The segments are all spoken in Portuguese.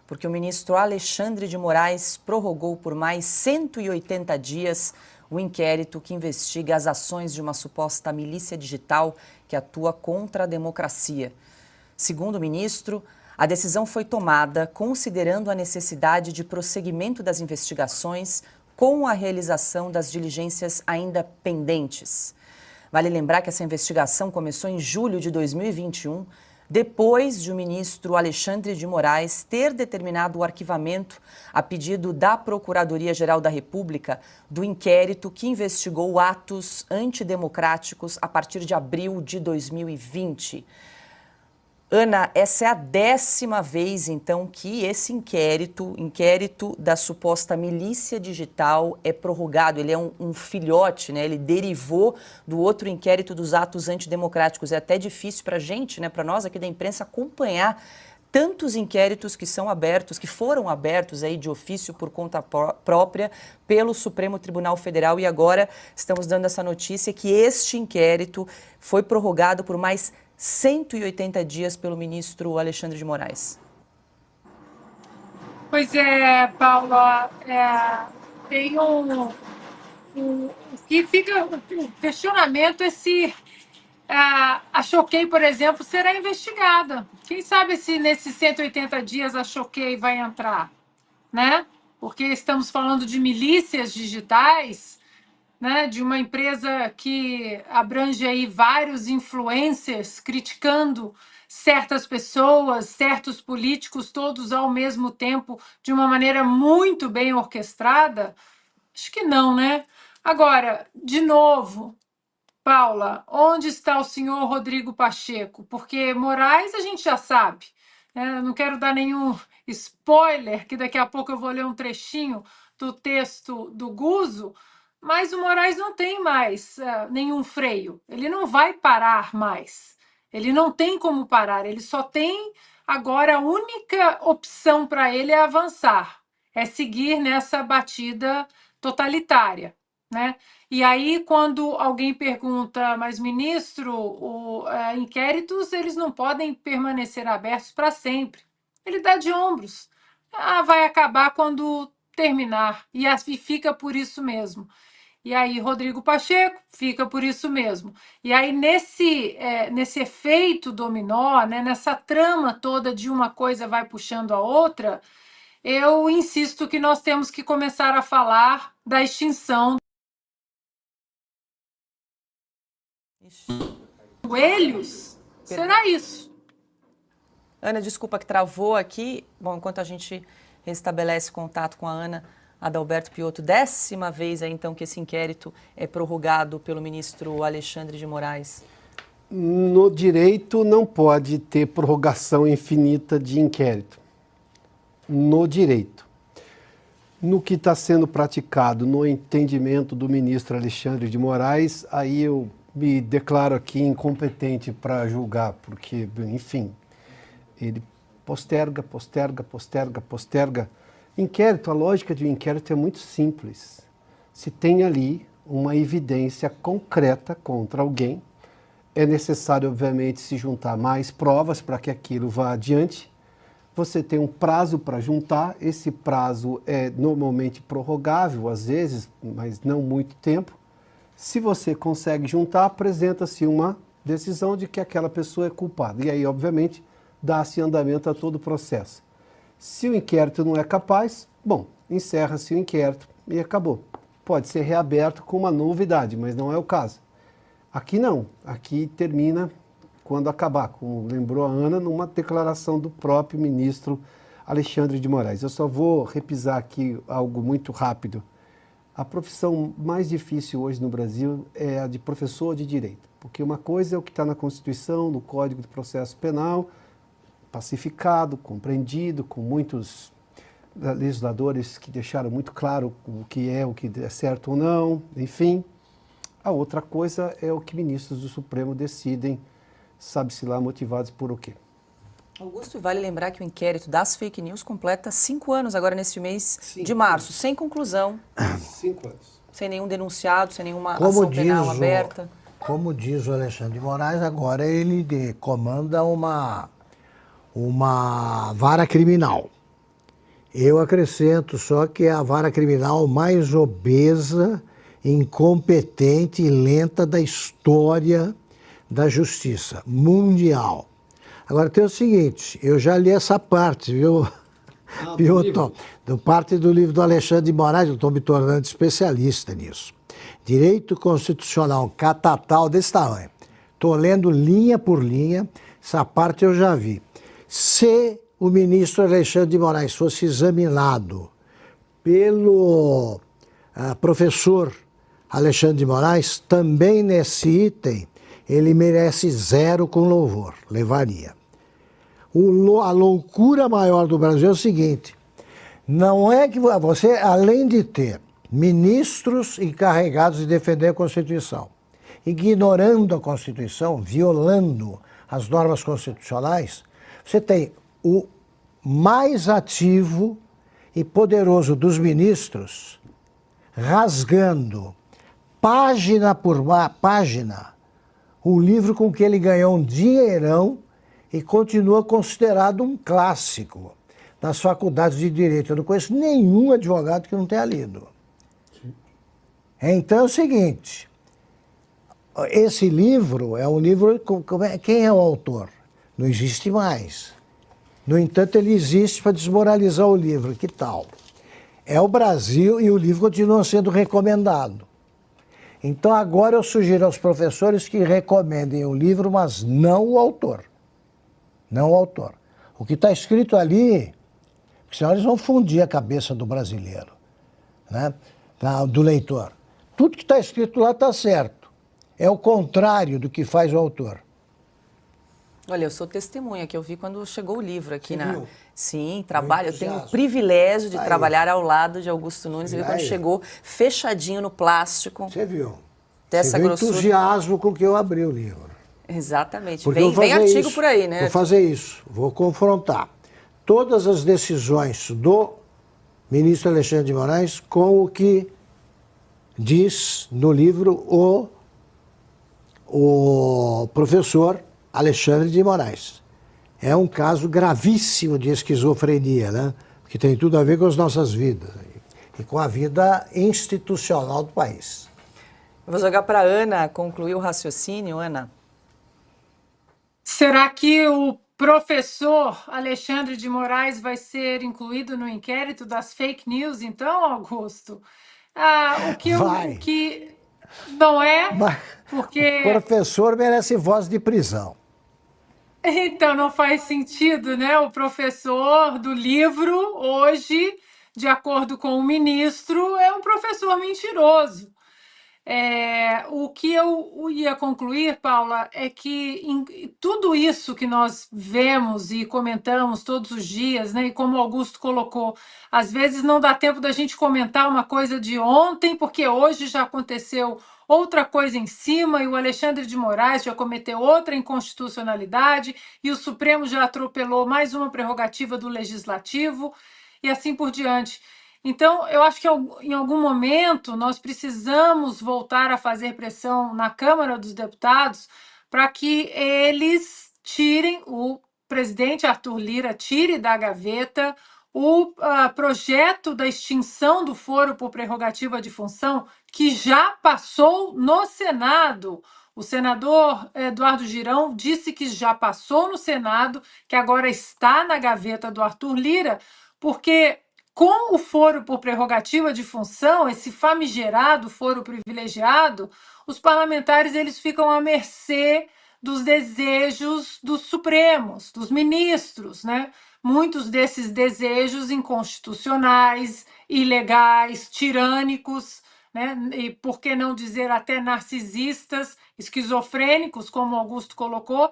porque o ministro Alexandre de Moraes prorrogou por mais 180 dias o inquérito que investiga as ações de uma suposta milícia digital que atua contra a democracia. Segundo o ministro, a decisão foi tomada considerando a necessidade de prosseguimento das investigações com a realização das diligências ainda pendentes. Vale lembrar que essa investigação começou em julho de 2021, depois de o ministro Alexandre de Moraes ter determinado o arquivamento a pedido da Procuradoria-Geral da República do inquérito que investigou atos antidemocráticos a partir de abril de 2020. Ana, essa é a 10ª vez, então, que esse inquérito da suposta milícia digital é prorrogado. Ele é um filhote, né? Ele derivou do outro inquérito dos atos antidemocráticos. É até difícil para a gente, né, para nós aqui da imprensa, acompanhar tantos inquéritos que são abertos, que foram abertos aí de ofício por conta própria pelo Supremo Tribunal Federal. E agora estamos dando essa notícia que este inquérito foi prorrogado por mais 180 dias pelo ministro Alexandre de Moraes. Pois é, Paula, tem que fica o questionamento é se a Choquei, por exemplo, será investigada. Quem sabe se nesses 180 dias a Choquei vai entrar, né? Porque estamos falando de milícias digitais, né, de uma empresa que abrange aí vários influencers criticando certas pessoas, certos políticos, todos ao mesmo tempo, de uma maneira muito bem orquestrada? Acho que não, né? Agora, de novo, Paula, onde está o senhor Rodrigo Pacheco? Porque Moraes a gente já sabe, né? Não quero dar nenhum spoiler, que daqui a pouco eu vou ler um trechinho do texto do Guzzo, mas o Moraes não tem mais nenhum freio. Ele não vai parar mais. Ele não tem como parar. Ele só tem agora a única opção para ele é avançar, é seguir nessa batida totalitária, né? E aí, quando alguém pergunta, mas ministro, inquéritos eles não podem permanecer abertos para sempre. Ele dá de ombros. Vai acabar quando terminar. E fica por isso mesmo. E aí, Rodrigo Pacheco fica por isso mesmo. E aí, nesse efeito dominó, né, nessa trama toda de uma coisa vai puxando a outra, eu insisto que nós temos que começar a falar da extinção coelhos. Será isso? Ana, desculpa que travou aqui. Bom, enquanto a gente restabelece contato com a Ana Adalberto Piotto, 10ª vez aí, então, que esse inquérito é prorrogado pelo ministro Alexandre de Moraes. No direito não pode ter prorrogação infinita de inquérito. No direito. No que está sendo praticado, no entendimento do ministro Alexandre de Moraes, aí eu me declaro aqui incompetente para julgar, porque, enfim, ele posterga. Inquérito, a lógica de um inquérito é muito simples. Se tem ali uma evidência concreta contra alguém, é necessário, obviamente, se juntar mais provas para que aquilo vá adiante. Você tem um prazo para juntar, esse prazo é normalmente prorrogável, às vezes, mas não muito tempo. Se você consegue juntar, apresenta-se uma decisão de que aquela pessoa é culpada. E aí, obviamente, dá-se andamento a todo o processo. Se o inquérito não é capaz, bom, encerra-se o inquérito e acabou. Pode ser reaberto com uma novidade, mas não é o caso. Aqui não, aqui termina quando acabar, como lembrou a Ana, numa declaração do próprio ministro Alexandre de Moraes. Eu só vou repisar aqui algo muito rápido. A profissão mais difícil hoje no Brasil é a de professor de direito, porque uma coisa é o que está na Constituição, no Código de Processo Penal, pacificado, compreendido, com muitos legisladores que deixaram muito claro o que é certo ou não, enfim. A outra coisa é o que ministros do Supremo decidem, sabe-se lá, motivados por o quê. Augusto, e vale lembrar que o inquérito das fake news completa 5 anos agora nesse mês de março, sem conclusão. 5 anos. Sem nenhum denunciado, sem nenhuma ação penal aberta. Como diz o Alexandre de Moraes, agora ele comanda uma vara criminal. Eu acrescento só que é a vara criminal mais obesa, incompetente e lenta da história da justiça mundial. Agora tem o seguinte, eu já li essa parte, viu? Piotr, parte do livro do Alexandre de Moraes, eu estou me tornando especialista nisso. Direito Constitucional catatal desse tamanho. Estou lendo linha por linha, essa parte eu já vi. Se o ministro Alexandre de Moraes fosse examinado pelo professor Alexandre de Moraes, também nesse item, ele merece 0 com louvor, levaria. A loucura maior do Brasil é o seguinte, não é que você, além de ter ministros encarregados de defender a Constituição, ignorando a Constituição, violando as normas constitucionais, você tem o mais ativo e poderoso dos ministros rasgando página por página o livro com que ele ganhou um dinheirão e continua considerado um clássico nas faculdades de Direito. Eu não conheço nenhum advogado que não tenha lido. Então é o seguinte, esse livro é um livro... Quem é o autor? Não existe mais. No entanto, ele existe para desmoralizar o livro. Que tal? É o Brasil e o livro continua sendo recomendado. Então agora eu sugiro aos professores que recomendem o livro, mas não o autor. Não o autor. O que está escrito ali, porque senão eles vão fundir a cabeça do brasileiro, né? Do leitor. Tudo que está escrito lá está certo. É o contrário do que faz o autor. Olha, eu sou testemunha, que eu vi quando chegou o livro aqui. Você viu? Sim, trabalho. Eu tenho o privilégio de trabalhar ao lado de Augusto Nunes. Eu vi quando chegou fechadinho no plástico. Você viu? Dessa Você viu o grossura. entusiasmo com que eu abri o livro. Exatamente. Porque Vem artigo por aí, né? Vou fazer isso, vou confrontar todas as decisões do ministro Alexandre de Moraes com o que diz no livro o professor Alexandre de Moraes. É um caso gravíssimo de esquizofrenia, né? Que tem tudo a ver com as nossas vidas e com a vida institucional do país. Eu vou jogar para a Ana concluir o raciocínio. Ana. Será que o professor Alexandre de Moraes vai ser incluído no inquérito das fake news, então, Augusto? O que não é, porque... O professor merece voz de prisão. Então, não faz sentido, né? O professor do livro, hoje, de acordo com o ministro, é um professor mentiroso. O que eu ia concluir, Paula, é que tudo isso que nós vemos e comentamos todos os dias, né, e como o Augusto colocou, às vezes não dá tempo da gente comentar uma coisa de ontem, porque hoje já aconteceu outra coisa em cima, e o Alexandre de Moraes já cometeu outra inconstitucionalidade, e o Supremo já atropelou mais uma prerrogativa do Legislativo, e assim por diante. Então, eu acho que em algum momento nós precisamos voltar a fazer pressão na Câmara dos Deputados para que eles tirem, o presidente Arthur Lira tire da gaveta o projeto da extinção do foro por prerrogativa de função, que já passou no Senado. O senador Eduardo Girão disse que já passou no Senado, que agora está na gaveta do Arthur Lira, porque com o foro por prerrogativa de função, esse famigerado foro privilegiado, os parlamentares eles ficam à mercê dos desejos dos Supremos, dos ministros, né? Muitos desses desejos inconstitucionais, ilegais, tirânicos, né? E por que não dizer até narcisistas, esquizofrênicos, como Augusto colocou.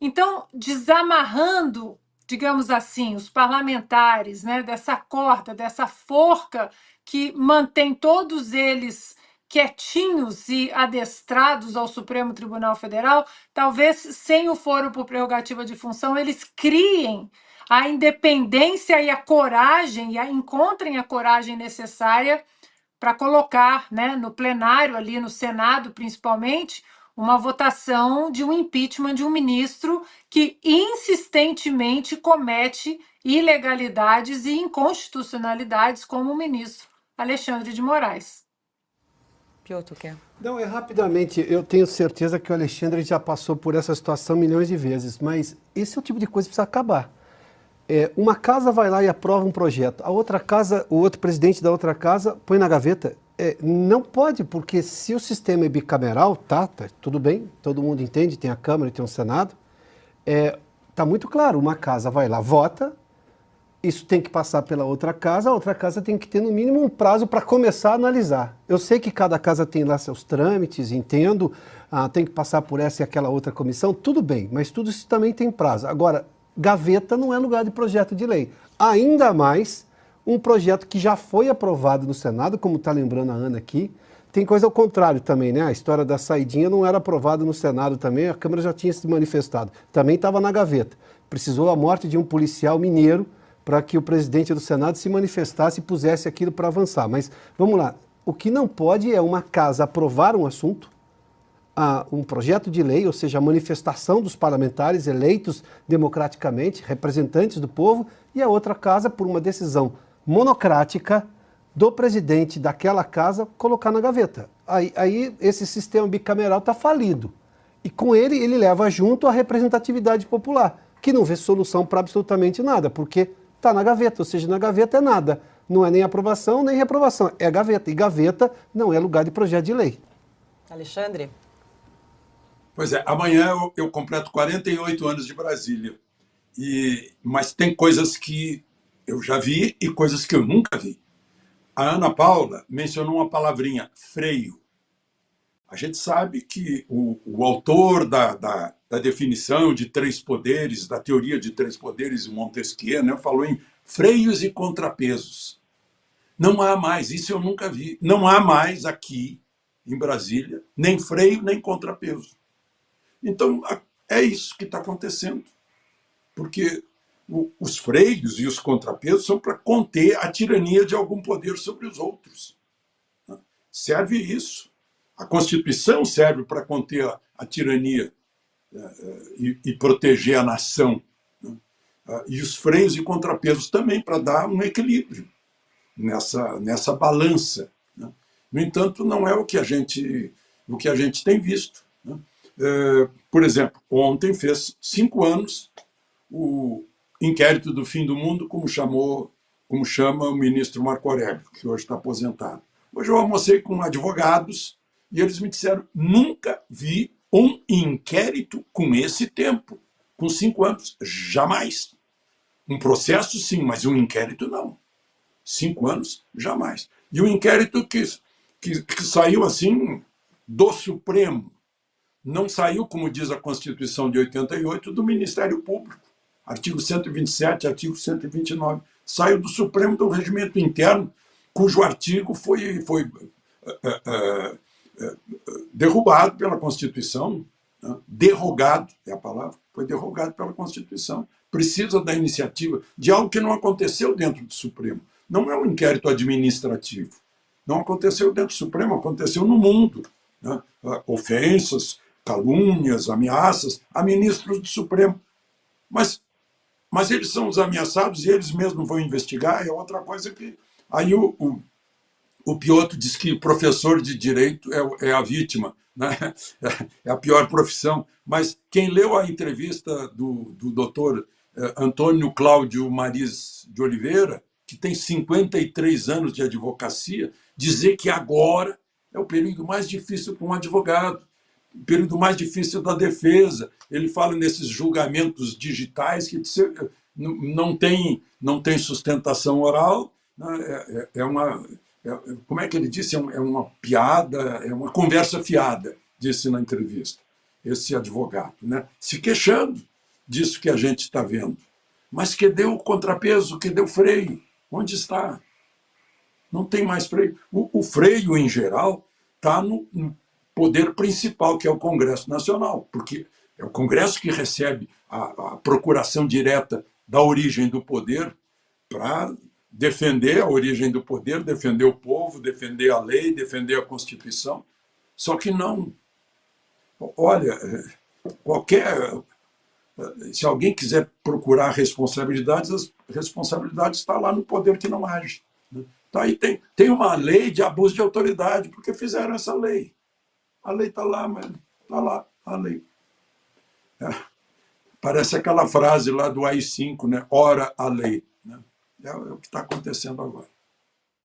Então, desamarrando, digamos assim, os parlamentares, né, dessa corda, dessa forca que mantém todos eles quietinhos e adestrados ao Supremo Tribunal Federal, talvez sem o foro por prerrogativa de função, eles criem a independência e a coragem, e encontrem a coragem necessária para colocar, né, no plenário, ali no Senado principalmente, uma votação de um impeachment de um ministro que insistentemente comete ilegalidades e inconstitucionalidades, como o ministro Alexandre de Moraes. Piotr, quer? Não, rapidamente, eu tenho certeza que o Alexandre já passou por essa situação milhões de vezes, mas esse é o tipo de coisa que precisa acabar. Uma casa vai lá e aprova um projeto, a outra casa, o outro presidente da outra casa põe na gaveta. Não pode, porque se o sistema é bicameral, tá tudo bem, todo mundo entende, tem a Câmara e tem o Senado, tá muito claro, uma casa vai lá, vota, isso tem que passar pela outra casa, a outra casa tem que ter no mínimo um prazo para começar a analisar. Eu sei que cada casa tem lá seus trâmites, entendo, tem que passar por essa e aquela outra comissão, tudo bem, mas tudo isso também tem prazo. Agora, gaveta não é lugar de projeto de lei. Ainda mais um projeto que já foi aprovado no Senado, como está lembrando a Ana aqui. Tem coisa ao contrário também, né? A história da saidinha não era aprovada no Senado também, a Câmara já tinha se manifestado. Também estava na gaveta. Precisou a morte de um policial mineiro para que o presidente do Senado se manifestasse e pusesse aquilo para avançar. Mas vamos lá, o que não pode é uma casa aprovar um assunto, um projeto de lei, ou seja, a manifestação dos parlamentares eleitos democraticamente, representantes do povo, e a outra casa, por uma decisão monocrática do presidente daquela casa, colocar na gaveta. Aí esse sistema bicameral está falido. E com ele leva junto a representatividade popular, que não vê solução para absolutamente nada, porque está na gaveta, ou seja, na gaveta é nada. Não é nem aprovação, nem reprovação, é gaveta. E gaveta não é lugar de projeto de lei. Alexandre? Pois é, amanhã eu completo 48 anos de Brasília. Mas tem coisas que eu já vi e coisas que eu nunca vi. A Ana Paula mencionou uma palavrinha, freio. A gente sabe que o autor da definição de três poderes, da teoria de três poderes, Montesquieu, né, falou em freios e contrapesos. Não há mais, isso eu nunca vi. Não há mais aqui, em Brasília, nem freio, nem contrapeso. Então, é isso que está acontecendo. Porque os freios e os contrapesos são para conter a tirania de algum poder sobre os outros. Serve isso. A Constituição serve para conter a tirania e proteger a nação. E os freios e contrapesos também para dar um equilíbrio nessa balança. No entanto, não é o que a gente tem visto. Por exemplo, ontem fez 5 anos o inquérito do fim do mundo, como chama o ministro Marco Aurélio, que hoje está aposentado. Hoje eu almocei com advogados e eles me disseram: nunca vi um inquérito com esse tempo, com 5 anos, jamais. Um processo sim, mas um inquérito não. 5 anos, jamais. E o inquérito que saiu assim do Supremo, não saiu, como diz a Constituição de 88, do Ministério Público. Artigo 127, artigo 129. Saiu do Supremo, do Regimento Interno, cujo artigo foi derrubado pela Constituição. Né? Derrogado é a palavra. Foi derrogado pela Constituição. Precisa da iniciativa de algo que não aconteceu dentro do Supremo. Não é um inquérito administrativo. Não aconteceu dentro do Supremo, aconteceu no mundo. Né? Ofensas, calúnias, ameaças a ministros do Supremo. Mas eles são os ameaçados e eles mesmos vão investigar, é outra coisa que... Aí o Piotr diz que professor de direito é a vítima, né? É a pior profissão. Mas quem leu a entrevista do doutor Antônio Cláudio Mariz de Oliveira, que tem 53 anos de advocacia, dizer que agora é o período mais difícil para um advogado, o período mais difícil da defesa. Ele fala nesses julgamentos digitais que não tem sustentação oral, né? Como é que ele disse? É uma piada, é uma conversa fiada, disse na entrevista, esse advogado, né? Se queixando disso que a gente está vendo. Mas cadê o contrapeso? Cadê o freio? Onde está? Não tem mais freio. O freio, em geral, está no poder principal, que é o Congresso Nacional, porque é o Congresso que recebe a procuração direta da origem do poder para defender a origem do poder, defender o povo, defender a lei, defender a Constituição. Só que não. Olha, qualquer... Se alguém quiser procurar responsabilidades, as responsabilidades estão lá no poder que não age. Tá aí, tem uma lei de abuso de autoridade, porque fizeram essa lei. A lei está lá, mas está lá, a lei. Parece aquela frase lá do AI-5, né? Ora a lei. Né? É o que está acontecendo agora.